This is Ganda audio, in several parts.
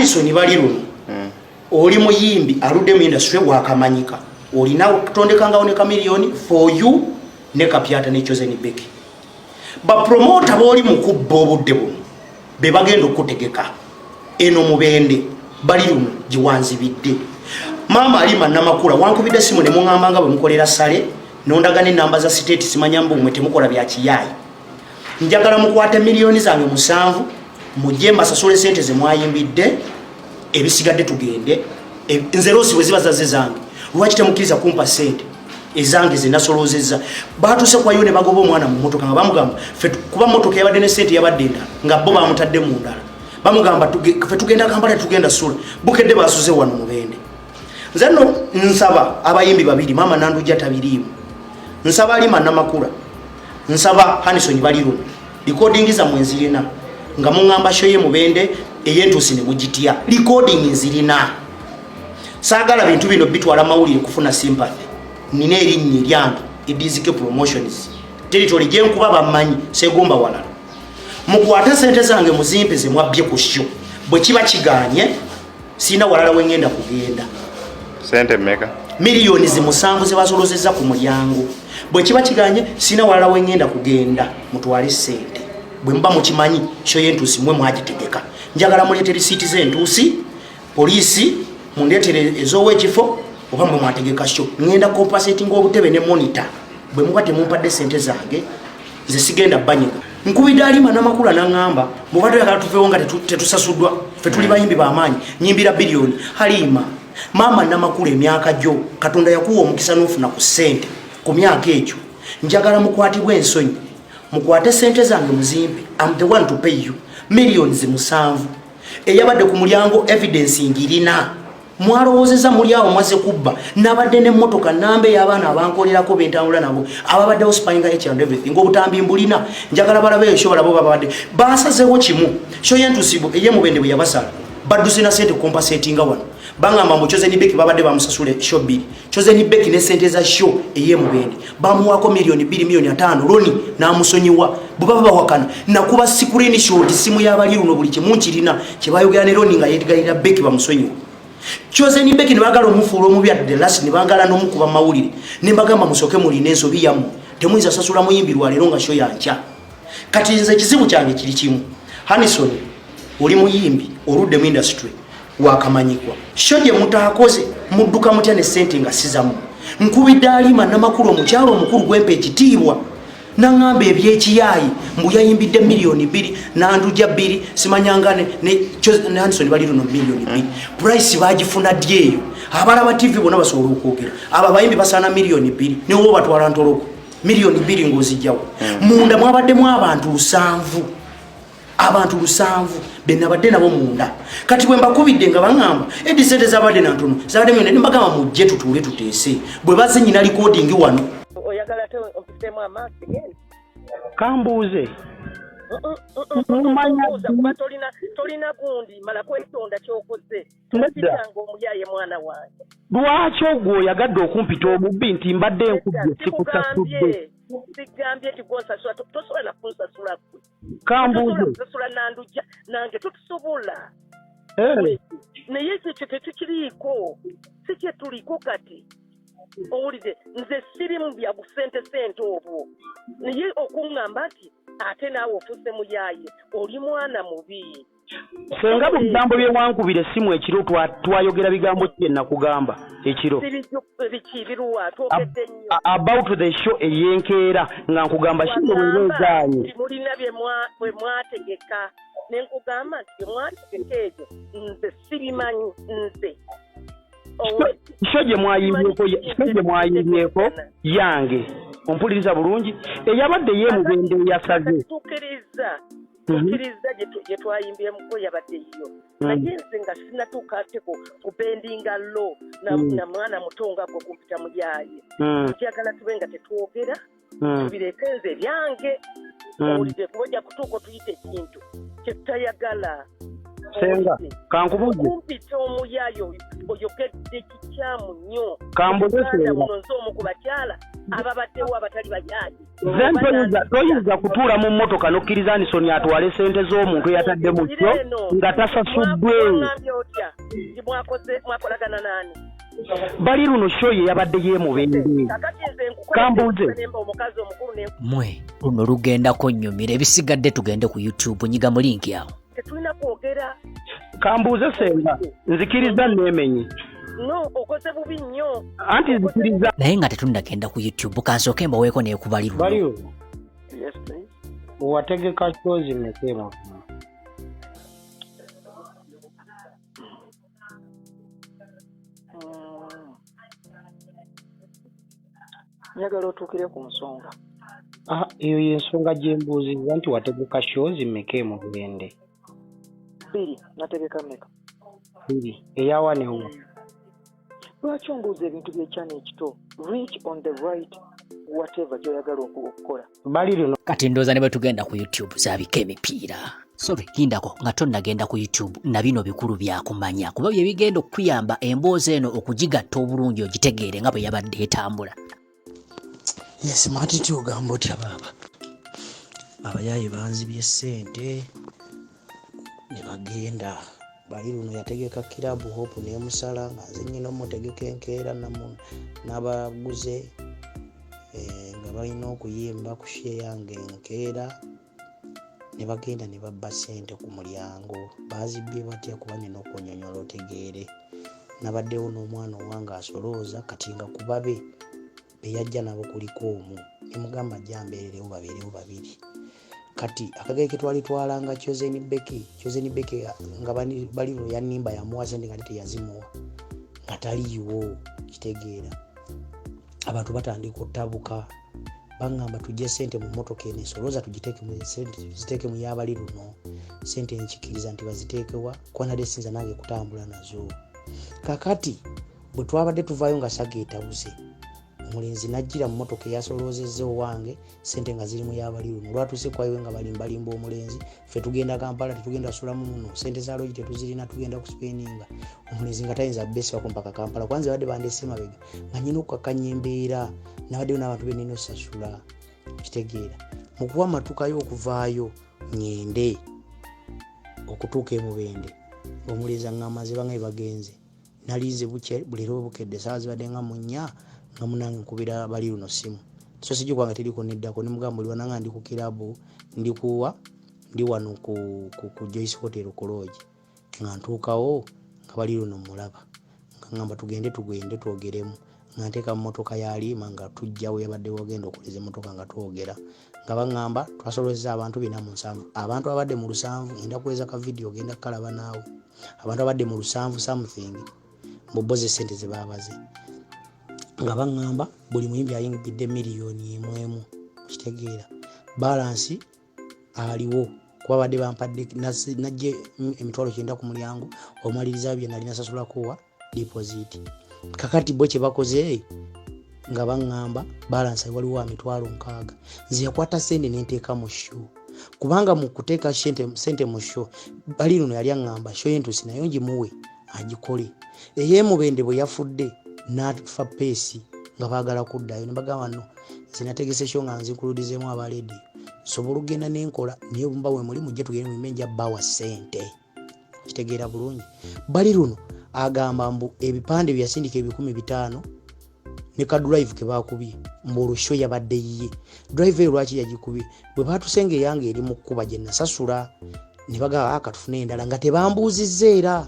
Hanisoni bali luno oli muyimbi aludde mu industry wakamanyika olina okutondekanga oneka milioni for you ne kapyata ne Chozeni Beki ba promoter boli mukubbo obudde buno be bagenda okutegeka eno mubende bali luno jiwanzibidde mama Halima Namakula wankubidde simu ne mungamba nga bwe mukolera sale nondagane namba za state simanyambu mwete mukola bya kiyayi njagala mukwate milioni zange 7 mujemba sasole sente ze mwayimbidde ebisigadde tugende nzerosi bwe zibazaze zange lwaki temukiriza kumpa sente ezange zinasolozeza batuse kwa yone bagoba omwana mu motoka nga bamugamba kuba motoka yabadde ne sente yabadde ndala nga bo bamutadde mu ndala bamugamba fe tugenda Kampala tugenda sula bukedde basuze wano mubende nze no nsaba abayimbi babiri mama Nandujja tabirimu nsaba Halima Namakula nsaba Hanisoni baliru recording za mwenzirina nga mungamba shoye mubende eyentusi ne bujitia recording nzirina sagala bintu bino bitwala mawulire kufuna sympathy nine erinnya lyange edizike promotions territory je nkuba bamanyi segomba walala mukwata sente zange muzimpe ze mwabbye ku show bwe kiba kiganye sina walala wengenda kugenda sente meka milioni zimusanvu ze basolozeza ku mulyango bwe kiba kiganye sina walala wengenda kugenda mutwale sente bwe mba mukimanyi show yentusi mwe mwagitegeka njagala muleete receipt zentusi police mundetere ezowe kifo oba mwe mwategeka show ngenda compensating obutebe ne monitor bwe mubate mumpadde sente zange ze sigenda banyiga nkubidde Halima Namakula nangamba mubadde yakala tuvewo nga tetusasudwa fe tuli bayimbi baamanyi nyimbira bilioni Halima mama Namakula emyaka jo Katonda yakuwa omukisa n'ofuna ku sente ku myaka ekyo njagala mukwatibwe ensonyi mukwate sente zange muzimbe I'm the one to pay you millions 7 eyabadde ku mulyango evidence ngirina mwalowozeza muli awo mwaze kubba nabadde ne motoka nambe y'abaana abankolerako bentambula nabo ababadde ospinga each and everything obutambi mbulina njagala balabe show balabo babadde basazewo kimu show yentusibo eye mubende bwe yabasala baduse na sente compensating wano bangamba mu Chozeni Beki babadde bamusasule show bill Chozeni Beki ne sente za show eye mubende bamuwako milioni 2 milioni 5 loni na musonyiwa bubaba wakana nakuba screen shot simu y'abali luno buli kimunkirina kibayogera ne loni nga yedigayira Beki bamusonyiwa Chozeni Beki nibagala omufuulo omubi at the last nibagala n'omukuba mawulire nimbagamba musoke muli n'ensobi yamu temuyinza sasula muyimbirwa leero nga show yancha kati nze kizibu kyange kiri kimu Hanisoni oli muyimbi oludde mu industry wakamanyikwa show gye mutaakoze mudduka mutya ne sente nga sizamu nkubidde Halima Namakula omukyalo omukulu gwempe ekitiibwa nangamba ebyekiyayi mbu yayimbidde milioni 2 Nandujja 2 simanyangane ne Hanisoni bali luno milioni 2 price bagifuna dyeyo abalaba TV bona basobola okwogera aba bayimbi basana milioni 2 ne wo batwala ntoloko milioni 2 ngozijjawo munda mwabaddemu abantu 7 benabadde nabo munda kati bwe mbakubidde nga bangamba edisente zabadde nantono zabadde mwene nimbagamba mujje tutuule tuteese bwe baze nyina recording wano oyagala te ofisemu amasi geni kambuuze kuba tolina gundi mala kwetonda kyokoze tokitanga omuyaye mwana wange lwaki ogwo oyagadde okumpita obubbi nti mbadde enkubye sikusasudde sigambye nti gwonsasula tosobola nakunsasula kwe kambuuze kusasula Nandujja nange totusobola naye ekyo tetukiriiko si kye tuliko kati owulire nze sirimu bya busente obwo naye okuŋŋamba nti ate naawe ofuse muyaye oli mwana mubi senga mu bigambo bye wankubira essimu ekiro twayogera bigambo ki nakugamba ekiro bikibiruwa twokedde nnyo about the show eyenkeera nga nkugamba kino bwewezaanye mulina bwe mwategeka ne nkugamba nti mwategeka ekyo nze sirimanyi nze show gye mwayimbyeko yange ompuliriza bulungi eyabadde yemubende yasaze tukiriza gye twayimbyemukko yabadde yo naye nze nga sinatuuka ate ku bendinga lo na mwana muto nga gwe kumpita muyaye njagala tube nga tetwogera tubireete nze ebyange owulire kuba ojja kutuuka otuyita ekintu kyetutayagala senga kankubuuze kumpita omuyaye oyokedde kikyamu nnyo kambuzesenga munonzo omu ku bakyala ababaddewo abatali bajaji toyinza kutuula mu mmotoka n'okkiriza Anisoni atwale ssente z'omuntu eyatadde mu kyo nga tasasuddwe otya nti mwakolagana nani bali luno show ye yabadde yeemubende kambuze omukazi omukulu mwe luno lugendako nnyumira ebisigadde tugende ku YouTube nyiga mu linki awo tetulina kwogera kambuze senga nzikiriza neemenye no okoze bubi nnyo anti nzikiriza naye nga tetunnagenda ku YouTube kansooke mbaweeko neekubali luno bali luno wategeka shows mekema njagala otuukire ku nsonga eyo y'ensonga gye mbuuzizza nti wategeka shows mmeka mu Bugende 2 nategeka mmeka 2 eyawa newa lwaki ombuuza ebintu by'ekyana ekito reach on the right whatever gy'oyagala okukola bali luno kati ndooza ne bwe tugenda ku YouTube zaabika emipiira sorry hindako nga tonnagenda ku YouTube na bino bikulu byakumanya kuba bye bigenda okuyamba emboozi eno okugigatta obulungi ogitegeere nga bwe yabadde etambula. Yes, matiti ogamba otya baba. Abayayi banzibye ssente ne bagenda. Bali luno yategeka kilabu Hope ne musala nze nnyina omutegeka enkeera n'abaguze nga balina okuyimba ku share yange enkeera ne bagenda ne babba ssente ku mulyango. Bazibbye batya kuba nina okunyonyola otegeere. Nabaddewo n'omwana owange asolooza kati nga kubabe beyajja nabo kuliko omu nemugamba jambeererewo babiri kati akagere ke twalitwalanga Chozeni Beke nga bali lo yanimba yamuwa sente nga teyazimuwa nga taliiwo kitegeera abantu batandika ottabuka bangamba tujje sente mu motoka ene solooza tuziteeke mu yabali luno sente nkikiriza nti baziteekewa kwanadde sinza nange kutambula nazo kakati bwe twabadde tuvaayo nga sageetabuze omulenzi najjira mu motoka eyasoloozezza owange sente nga ziri mu yabali luno lwatuse kwayo nga balimbalimba omulenzi ffe tugenda Kampala tetugenda sulamu muno sente za loji tetuzirina tugenda ku speeninga omulenzi nga tayinza beesiwako mpaka Kampala kwanza badde bandeese mabega nga nyina okukakanya embeera nabaddeyo n'abantu benina osasula kitegeera mu kuwa amatukayo okuvaayo ngende okutuuka emubende omulenzi ng'amaze bangaye bagenze nalinze bulero bukedde saawa zibadde nga mu 4 nga munange nkubira bali luno simu so sijjo kwanga teriko neddako ne mugamba oli wananga ndi ku kilabu ndi wano ku Joyce Hotel Koloji nga ntuukawo nga bali luno mulaba nga ngamba tugende twogeremu nga nteeka mu motoka ya Halima nga tujjawo yabadde wogenda okuleza motoka nga twogera nga bangamba twasolozeza abantu 47 abantu abadde mu 7 enda kuweza ka video genda kalaba naawe abantu abadde mu 7 something mboboze sente ze babaze nga bangamba buli muyimbi ayingidde miliyoni 1 kitegeera balance aliwo kuba badde bampadde najje emitwalo 9 ku mulyango omaliriza bye nalina sasulako wa deposit kakati bwe kye bakoze nga bangamba balance waliwo emitwalo 6 nze yakwata sente nenteeka mu show kubanga mu kuteeka sente mu show bali luno yali angamba show yentusi nayo ngimuwe agikole eyemubende bwe yafudde n'afa peesi nga baagala kuddayo ne bagamba no sinategese show nga nzinkuludizeemu abaledi sobola ogenda n'enkola naye bumba we muli mujje tugende mu menja bawa ssente kitegeera bulungi bali luno agamba mbu ebipande byasindika 15,000 ne ka drive ke bakubye mbolo show yabadde yiye drive eyo lwaki yagikubye bwe batusenge yange eri mu kuba gye nasasula ne bagamba akatufune endala nga tebambuuzizza era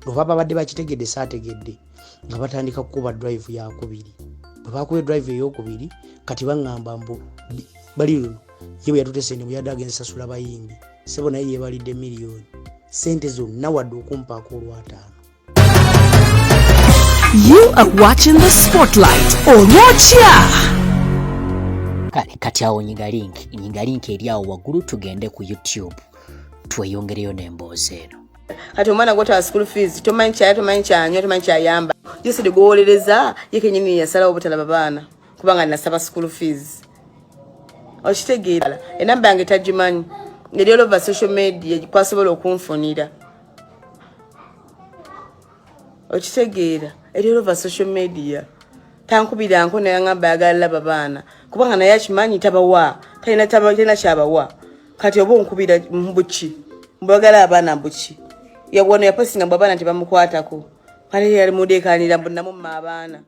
lwababa badde bakitegedde saategedde nga batandika kukuba drive ya kubiri bwe bakubye drive ey'okubiri kati bangamba mbu bali luno yewe yatutese ne buyadde agenza sasula bayimbi sebo naye yebalidde miliyoni sente zonna wadde okumpaako olw'ataano. You are watching the Spotlight on Watcha. Kati awo nyiga link eri awo waggulu tugende ku YouTube tweyongereyo n'emboozi eno. Kati omwana gwota school fees tomanyi kyanyo tomanyi kyayamba jisidi gwolereza yekenyini yasalawo obutalaba baana kubanga nasaba school fees okitegeera enamba yange tagimanyi eri all over social media kwasobola okunfunira okitegeera eri over social media tankubira nko naye ngamba yagala babaana kubanga naye akimanyi tabawa talina kyabawa kati oba onkubira mbuki mbagala abaana mbuki yabona yaposinga babaana tebamukwatako kale yali mudekanira mbunamu abaana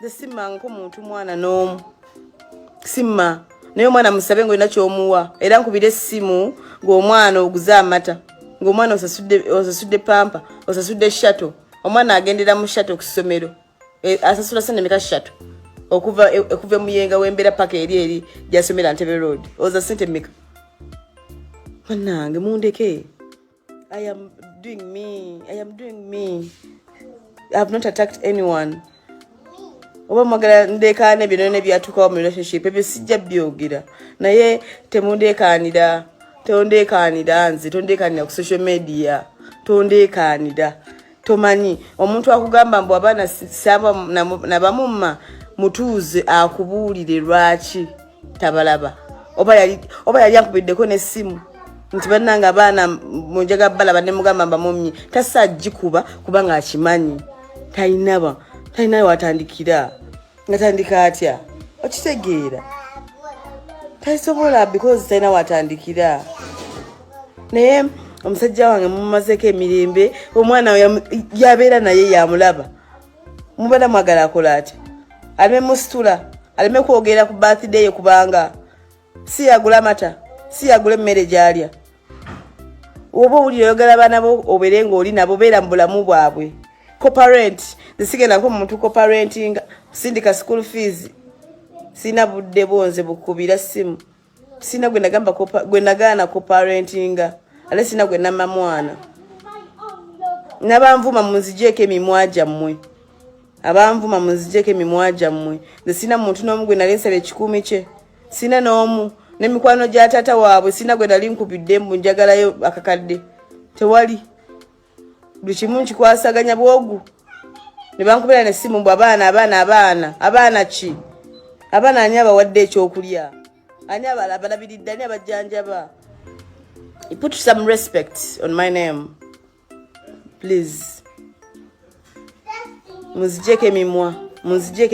nze simma nko muntu mwana n'omu simma naye omwana musabe ng'olina ky'omuwa era nkubira essimu ng'omwana oguza amata ng'omwana osasudde pampa osasudde shato omwana agendera mu shato ku ssomero asasula sente meka shato okuva muyenga w'embeera paka eri gyasomera Ntebe Road oza sente meka mwanange mundeke I am doing me I have not attacked anyone oba mwagala ndekaane bino ne byatukawo mu relationship ebyo sijja byogera naye temundekanira nze tondekanira ku social media tondekanira tomanyi omuntu akugamba mbu abaana samba nabamumma mutuuze akubuulire lwaki tabalaba oba yali ankubiddeko n'essimu nti bannanga abaana munjaga balaba ne mugamba mbamumye tasajjikuba kubanga akimanyi talina watandikira ngatandika atya okitegeera taisobola because talina watandikira naye omusajja wange mumazeko emirembe omwana yabeera naye yamulaba mubada mwagala akola atya aleme musitula aleme kwogera ku birthday ye kubanga si yagula mata si yagula emmere gyalya oba owulira oyogala abaana bo obeere ng'oli nabo beera mu bulamu bwabwe co-parent zisigenda muntu co-parenting sindika school fees sina budde bonze bukubira simu sina gwe nagamba gwe nagaana co-parenting ale sina gwe namma mwana nabanvuma munzijeeko emimwa gyammwe abanvuma munzijeeko emimwa gyammwe nze sina muntu n'omu gwe nali nsaba ekikuumi kye sina n'omu n'emikwano gya taata waabwe sina gwe nali nkubidde mbu njagalayo akakadde tewali buli kimu nkikwasaganya bwogu ne bankubira n'essimu mbu abaana ki abaana ani abawadde ekyokulya ani abalabiridde ani abajjanjaba. You put some respect on my name please. Munzijeeko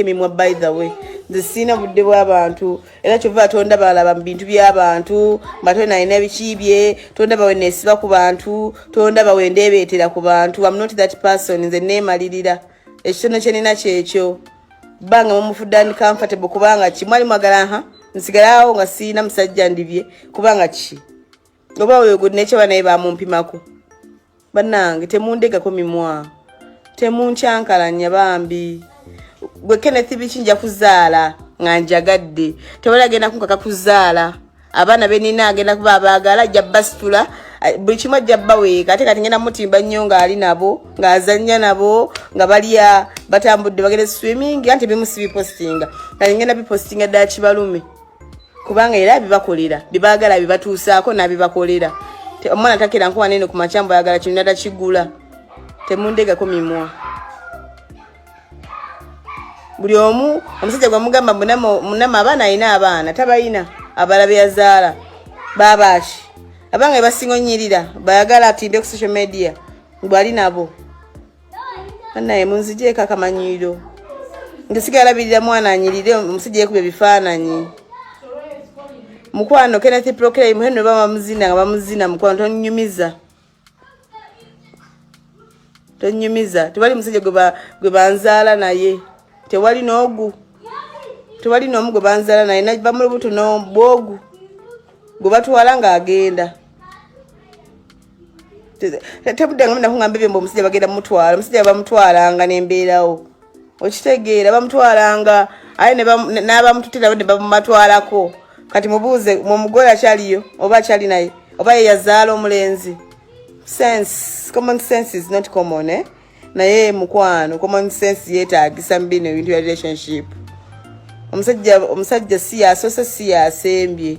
emimwa by the way nze sina budde bw'abantu era kyova tonda balaba mu bintu by'abantu mbatona alina bikiibye tonda bawe neesiba ku bantu tonda bawe ndeebeetera ku bantu. I'm not that person. Nze neemalirira ekitono kye nina kyekyo banga mumufudde and comfortable kubanga kimwali mwagala nsigalaawo nga siina musajja ndibye kubanga ki oba oyo gwe nekyaba naye bamumpimako bannange temundegako mimwa temunkyankalanya bambi gwe Kenneth biki nja kuzaala nga njagadde tewali agenda kunkaka kuzaala abaana benina agenda kuba abaagala jabba situla buli kimu jabba weeka ate kati ngenda mutimba nnyo ng'ali nabo ng'azannya nabo nga balya batambudde bagenda swimming anti bimu sibipostinga kati ngenda bipostinga ddala kibalume kubanga era bibakolera bibaagala bibatuusaako nabibakolera omwana takera nkuba nene ku makyambo ayagala kino nada kigula temundegako mimwa. Buli omu omusajja gwe mugamba munama abaana alina abaana tabayina abala be yazaala babaaki abanga basinga onyirira bayagala atinde ku social media ngwali nabo naye munzijeeko akamanyiro ngesigala labirira mwana anyirire omusajja yekubye bifaananyi mukwano Kenneth Proclaim henno bamuzina nga bamuzina mukwano tonyumiza tewali musajja gwe banzaala naye tewali n'omu gwe banzaala naye nagiba mu lubuto n'obwogu gwe batwala ng'agenda tebuddenga muna kungamba ebyo mbu omusajja bagenda mutwala omusajja bamutwalanga n'embeerawo okitegeera bamutwalanga aye n'abamututirawo ne bamumatwalako kati mubuuze mumugole akyaliyo oba akyali naye oba ye yazaala omulenzi. Common sense is not common naye mukwano common sense yeetaagisa mu bino ebintu bya relationship. Omusajja si yasoose si yasembye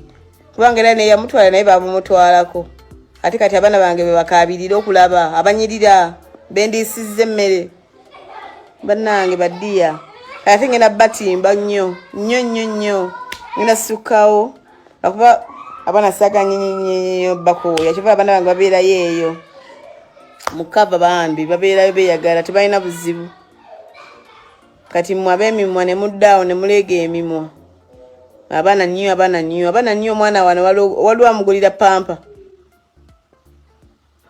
kubanga era naye yamutwala naye bamumutwalako ate kati abaana bange be bakaabirira okulaba abanyirira bendiisizza emmere bannange baddiya ate ngenda batimba nnyo ngenda sukkawo akuba abaana saaganyinyo bakooya kyova abaana bange babeerayo eyo mukava bambi babeerayo beeyagala tebalina buzibu kati mmwe ab'emimwa ne muddaawo ne muleega emimwa abaana nnyo omwana wano waliwo amugulira pampa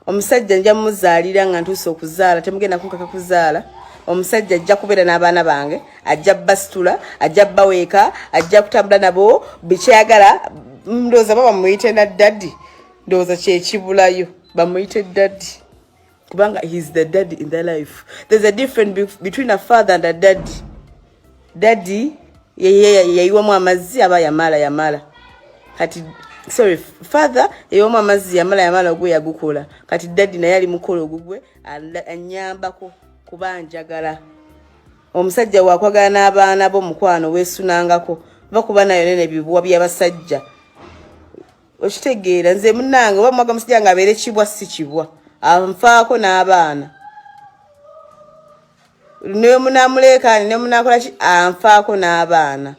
omusajja nja muzaalira nga ntuuse okuzaala temugenda kunkaka kuzaala omusajja ajja kubeera n'abaana bange ajja basitula ajja baweeka ajja kutambula nabo bikyayagala ndowooza baba muyite na daddy ndowooza kyekibulayo bamuyite daddy kubanga he's the daddy in their life. There's a difference between a father and a daddy. Daddy yayiwamu amazzi aba yamala kati sorry father yayiwamu amazzi yamala ogwe yagukola kati daddy naye ali mukolo ogugwe anyambako kuba njagala omusajja wakwagala n'abaana bo mukwano weesunangako bakuba nayo nene bibuwa by'abasajja okitegeera nze munnange oba mwaga musajja nga abeere kibwa si kibwa anfaako n'abaana ne munamuleekaani ne munakola ki anfaako n'abaana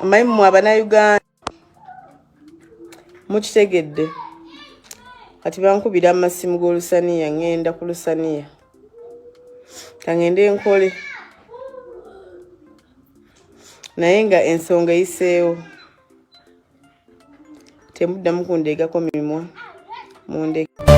amanyi mmwe abanayuganda mukitegedde kati bankubira amasimu g'olusaniya ngenda ku lusaniya kangende nkole naye nga ensonga eyiseewo temuddamu kundeegako mimwa mundeke